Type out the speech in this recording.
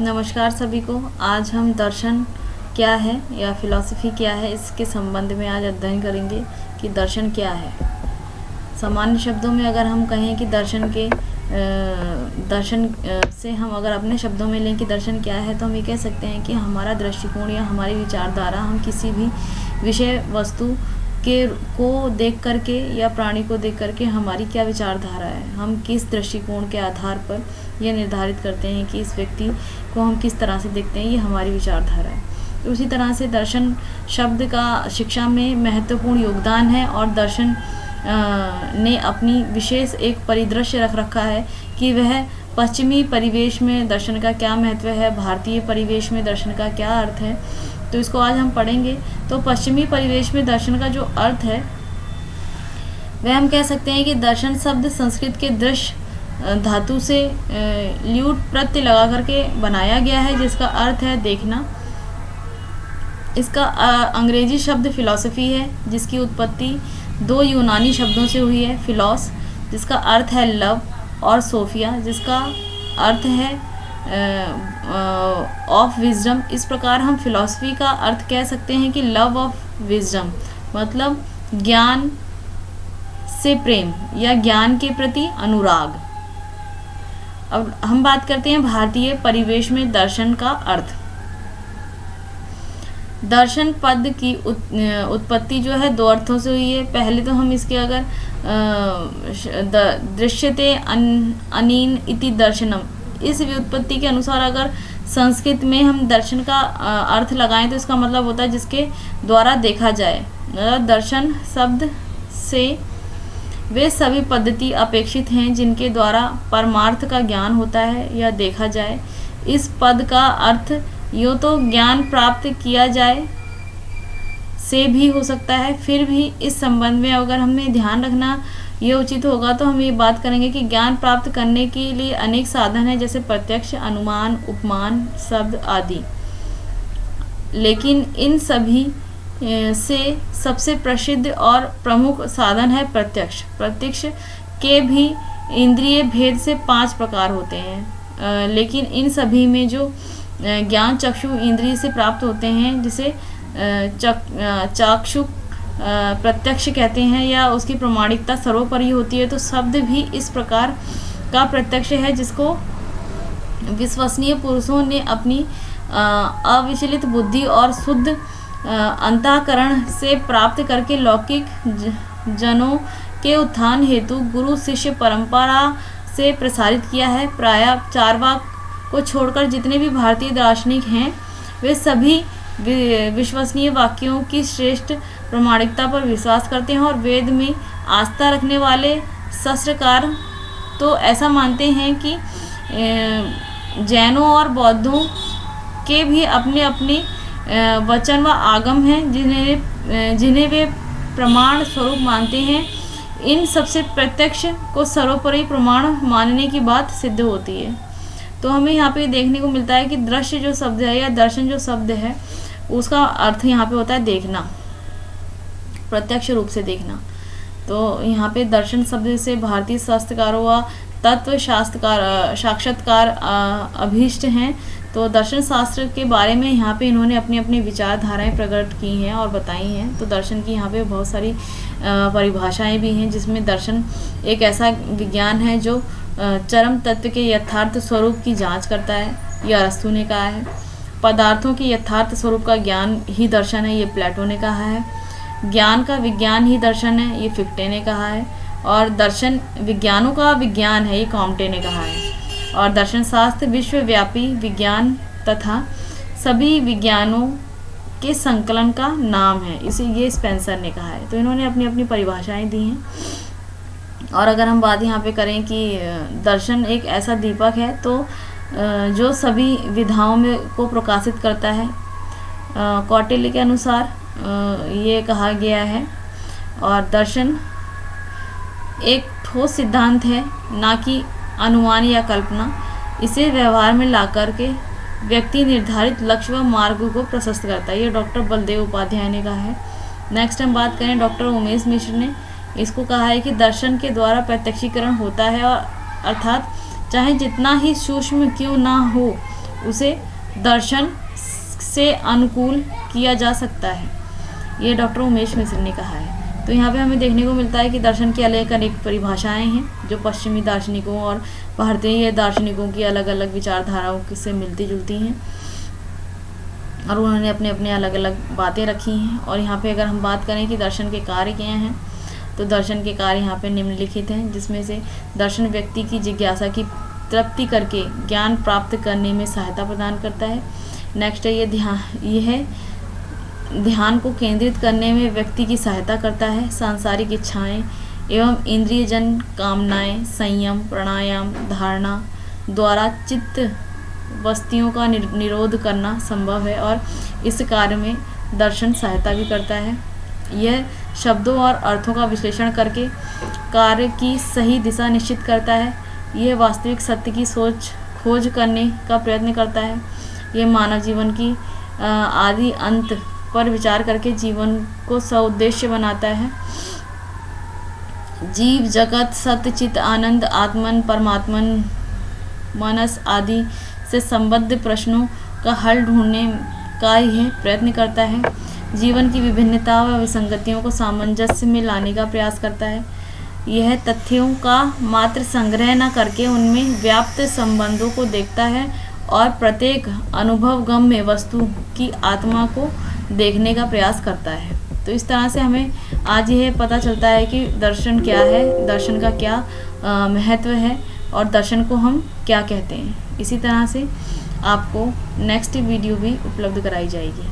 नमस्कार सभी को। आज हम दर्शन क्या है या फिलॉसफी क्या है इसके संबंध में आज अध्ययन करेंगे कि दर्शन क्या है। सामान्य शब्दों में अगर हम कहें कि दर्शन से हम अगर अपने शब्दों में लें कि दर्शन क्या है, तो हम ये कह सकते हैं कि हमारा दृष्टिकोण या हमारी विचारधारा, हम किसी भी विषय वस्तु को देख करके या प्राणी को देख करके हमारी क्या विचारधारा है, हम किस दृष्टिकोण के आधार पर यह निर्धारित करते हैं कि इस व्यक्ति को हम किस तरह से देखते हैं, ये हमारी विचारधारा है। उसी तरह से दर्शन शब्द का शिक्षा में महत्वपूर्ण योगदान है और दर्शन ने अपनी विशेष एक परिदृश्य रख रखा है कि वह पश्चिमी परिवेश में दर्शन का क्या महत्व है, भारतीय परिवेश में दर्शन का क्या अर्थ है। तो इसको आज हम पढ़ेंगे। तो पश्चिमी परिवेश में दर्शन का जो अर्थ है वह हम कह सकते हैं कि दर्शन शब्द संस्कृत के दृश्य धातु से ल्यूट प्रत्यय लगा करके बनाया गया है, जिसका अर्थ है देखना। इसका अंग्रेजी शब्द फिलॉसफी है, जिसकी उत्पत्ति दो यूनानी शब्दों से हुई है, फिलॉस जिसका अर्थ है लव और सोफिया जिसका अर्थ है ऑफ विजडम। इस प्रकार हम फिलॉसफी का अर्थ कह सकते हैं कि लव ऑफ विजडम, मतलब ज्ञान से प्रेम या ज्ञान के प्रति अनुराग। अब हम बात करते हैं भारतीय परिवेश में दर्शन का अर्थ। दर्शन पद की उत्पत्ति जो है दो अर्थों से हुई है। पहले तो हम इसके अगर दृश्यते अनीन इति दर्शनम, इस व्युत्पत्ति के अनुसार अगर संस्कृत में हम दर्शन का अर्थ लगाएं तो इसका मतलब होता है जिसके द्वारा देखा जाए। दर्शन शब्द से वे सभी पद्धति अपेक्षित हैं जिनके द्वारा परमार्थ का ज्ञान होता है या देखा जाए। इस पद का अर्थ यूँ तो ज्ञान प्राप्त किया जाए से भी हो सकता है। फिर भी इस संबंध में अगर हमें ध्यान रखना ये उचित होगा तो हम ये बात करेंगे कि ज्ञान प्राप्त करने के लिए अनेक साधन हैं, जैसे प्रत्यक्ष, अनुमान, उपमान, शब्द आदि। लेकिन इन सभी से सबसे प्रसिद्ध और प्रमुख साधन है प्रत्यक्ष। प्रत्यक्ष के भी इंद्रिय भेद से 5 प्रकार होते हैं, लेकिन इन सभी में जो ज्ञान चक्षु इंद्रिय से प्राप्त होते हैं, जिसे चाक्षुष प्रत्यक्ष कहते हैं या उसकी प्रमाणिकता सर्वोपरि होती है। तो शब्द भी इस प्रकार का प्रत्यक्ष है जिसको विश्वसनीय पुरुषों ने अपनी अविचलित बुद्धि और शुद्ध अंतःकरण से प्राप्त करके लौकिक जनों के उत्थान हेतु गुरु शिष्य परंपरा से प्रसारित किया है। प्रायः चारवाक को छोड़कर जितने भी भारतीय दार्शनिक हैं वे सभी विश्वसनीय वाक्यों की श्रेष्ठ प्रमाणिकता पर विश्वास करते हैं और वेद में आस्था रखने वाले शास्त्रकार तो ऐसा मानते हैं कि जैनों और बौद्धों के भी अपने अपने वचन व आगम हैं जिन्हें वे प्रमाण स्वरूप मानते हैं। इन सबसे प्रत्यक्ष को सर्वोपरि प्रमाण मानने की बात सिद्ध होती है। तो हमें यहाँ पे देखने को मिलता है कि दृश्य जो शब्द है या दर्शन जो शब्द है उसका अर्थ यहाँ पे होता है देखना, प्रत्यक्ष रूप से देखना। तो यहाँ पे दर्शन शब्द से भारतीय शास्त्रकारों व तत्व शास्त्रकार साक्षात्कार अभीष्ट हैं। तो दर्शन शास्त्र के बारे में यहाँ पे इन्होंने अपनी अपनी विचारधाराएं प्रकट की हैं और बताई हैं। तो दर्शन की यहाँ पे बहुत सारी परिभाषाएं भी हैं, जिसमें दर्शन एक ऐसा विज्ञान है जो चरम तत्व के यथार्थ स्वरूप की जांच करता है, यह अरस्तु ने कहा है। पदार्थों के यथार्थ स्वरूप का ज्ञान ही दर्शन है, ये प्लेटो ने कहा है। ज्ञान का विज्ञान ही दर्शन है, ये फिक्टे ने कहा है। और दर्शन विज्ञानों का विज्ञान है, ये कॉम्टे ने कहा है। और दर्शन शास्त्र विश्वव्यापी विज्ञान तथा सभी विज्ञानों के संकलन का नाम है, इसे ये स्पेंसर ने कहा है। तो इन्होंने अपनी अपनी परिभाषाएं दी हैं। और अगर हम बात यहाँ पे करें कि दर्शन एक ऐसा दीपक है तो जो सभी विधाओं में को प्रकाशित करता है, कौटिल्य के अनुसार ये कहा गया है। और दर्शन एक ठोस सिद्धांत है, ना कि अनुमान या कल्पना। इसे व्यवहार में ला करके व्यक्ति निर्धारित लक्ष्य व मार्ग को प्रशस्त करता है, ये डॉक्टर बलदेव उपाध्याय ने कहा है। नेक्स्ट हम बात करें डॉक्टर उमेश मिश्र ने इसको कहा है कि दर्शन के द्वारा प्रत्यक्षीकरण होता है, और अर्थात चाहे जितना ही सूक्ष्म क्यों ना हो उसे दर्शन से अनुकूल किया जा सकता है, ये डॉक्टर उमेश मिश्र ने कहा है। तो यहाँ पे हमें देखने को मिलता है कि दर्शन की अलग अनेक परिभाषाएं हैं जो पश्चिमी दार्शनिकों और भारतीय दार्शनिकों की अलग अलग विचारधाराओं से मिलती जुलती हैं और उन्होंने अपने अपने अलग अलग बातें रखी हैं। और यहाँ पे अगर हम बात करें कि दर्शन के कार्य क्या हैं, तो दर्शन के कार्य यहाँ पे निम्नलिखित हैं, जिसमें से दर्शन व्यक्ति की जिज्ञासा की तृप्ति करके ज्ञान प्राप्त करने में सहायता प्रदान करता है। नेक्स्ट है ये ध्यान को केंद्रित करने में व्यक्ति की सहायता करता है। सांसारिक इच्छाएं एवं इंद्रियजन कामनाएं संयम प्राणायाम धारणा द्वारा चित्त वस्तियों का निरोध करना संभव है और इस कार्य में दर्शन सहायता भी करता है। यह शब्दों और अर्थों का विश्लेषण करके कार्य की सही दिशा निश्चित करता है। यह वास्तविक सत्य की खोज करने का प्रयत्न करता है। यह मानव जीवन की आदि अंत पर विचार करके जीवन को सउद्देश्य बनाता है। जीव जगत सत्य चित आनंद आत्मन परमात्मन मनस आदि से संबद्ध प्रश्नों का हल ढूंढने का यह प्रयत्न करता है। जीवन की विभिन्नता व विसंगतियों को सामंजस्य में लाने का प्रयास करता है। यह तथ्यों का मात्र संग्रह न करके उनमें व्याप्त संबंधों को देखता है और प्रत्येक अनुभवगम्य वस्तु की आत्मा को देखने का प्रयास करता है। तो इस तरह से हमें आज यह पता चलता है कि दर्शन क्या है, दर्शन का क्या महत्व है और दर्शन को हम क्या कहते हैं। इसी तरह से आपको नेक्स्ट वीडियो भी उपलब्ध कराई जाएगी।